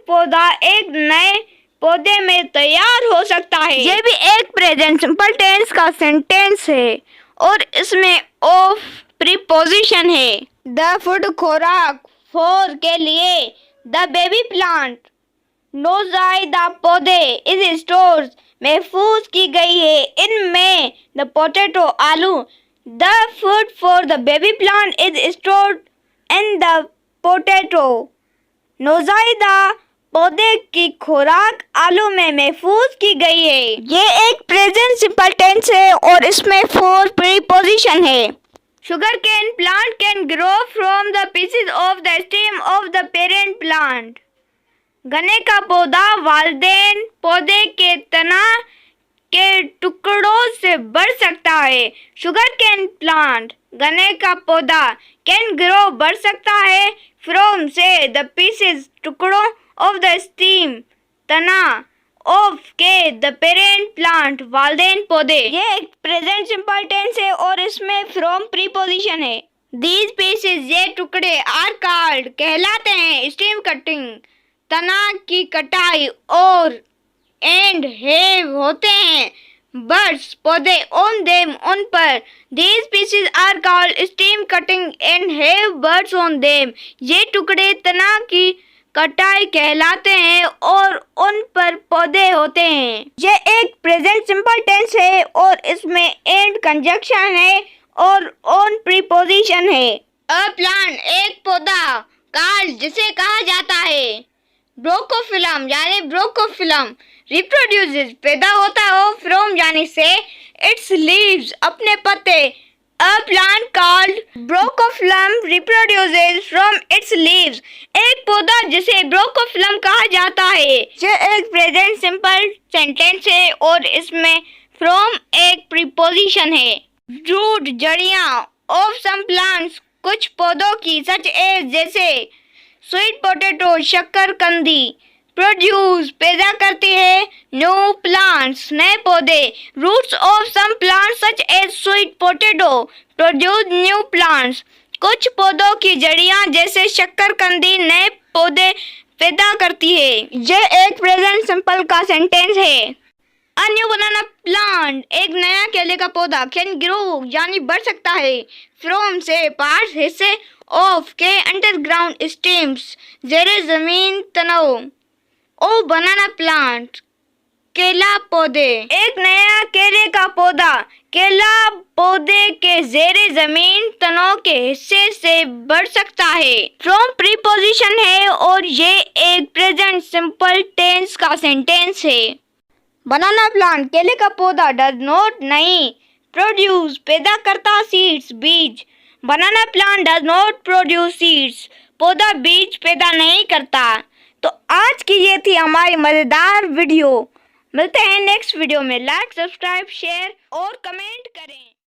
पौधा एक नए पौधे में तैयार हो सकता है। ये भी एक प्रेजेंट सिंपल टेंस का सेंटेंस है और इसमें ऑफ प्रीपोजिशन है। द फूड खुराक, फॉर के लिए, द बेबी प्लांट नौज़ायदा पौधे, इज स्टोर महफूज की गई है, इनमें, द पोटैटो आलू, the food for the baby plant is stored in the potato, नौज़ायदा पौधे की खुराक आलू में महफूज की गई है। ये एक प्रेजेंट सिंपल टेंस है और इसमें फॉर प्रीपोजिशन है। Sugar cane plant can grow from the pieces of the stem of the parent plant. गन्ने का पौधा वालदेन पौधे के तना के टुकड़ों से बढ़ सकता है। शुगर कैन प्लांट गन्ने का पौधा कैन ग्रो बढ़ सकता है फ्रॉम से द पीसेस टुकड़ों ऑफ द स्टीम तना ऑफ के द पेरेंट प्लांट वालदेन पौधे। ये एक प्रेजेंट सिंपल टेंस है और इसमें फ्रॉम प्रीपोजिशन है। दीज पीसेस ये टुकड़े आर कॉल्ड कहलाते हैं स्टीम कटिंग तना की कटाई और एंड हैव होते हैं बर्ड्स पौधे ऑन देम उन पर। These pieces are called stem cutting and have buds on them ये टुकड़े तना की कटाई कहलाते हैं और उन पर पौधे होते हैं। ये एक प्रेजेंट सिंपल टेंस है और इसमें एंड कंजक्शन है और ऑन प्रीपोजिशन है। अ प्लांट एक पौधा कॉल्ड जिसे कहा जाता है ब्रोकोफिलम यानी ब्रोकोफिलम रिप्रोड्यूसेस पैदा होता हो फ्रॉम यानी से इट्स लीव्स अपने पत्ते। A plant called bryophyllum reproduces from its leaves एक पौधा जिसे ब्रोकोफिलम कहा जाता है। ये एक प्रेजेंट सिंपल सेंटेंस है और इसमें फ्रॉम एक प्रीपोजिशन है। रूट जड़ियां ऑफ सम प्लांट्स कुछ पौधों की सच एज जैसे स्वीट पोटैटो शक्करकंदी प्रोड्यूस पैदा करती है न्यू प्लांट्स नए पौधे। Roots of some plants such as sweet potato produce new plants कुछ पौधों की जड़ियां जैसे शक्करकंदी नए पौधे पैदा करती है। ये एक प्रेजेंट सिंपल का सेंटेंस है। अ न्यू बनाना प्लांट एक नया केले का पौधा कैन ग्रो यानी बढ़ सकता है फ्रॉम से पार्ट्स हिस्से ऑफ के अंडरग्राउंड स्टेम्स जेरे जमीन तनाव ओ बनाना प्लांट केला पौधे एक नया केले का पौधा केला पौधे के जेरे जमीन तनों के हिस्से से बढ़ सकता है। फ्रॉम प्रीपोजिशन है और ये एक प्रेजेंट सिंपल टेंस का सेंटेंस है। बनाना प्लांट केले का पौधा डज नॉट नहीं प्रोड्यूस पैदा करता सीड्स बीज। Banana plant does not produce seeds पौधा बीज पैदा नहीं करता। तो आज की ये थी हमारी मज़ेदार वीडियो। मिलते हैं नेक्स्ट वीडियो में। लाइक सब्सक्राइब शेयर और कमेंट करें।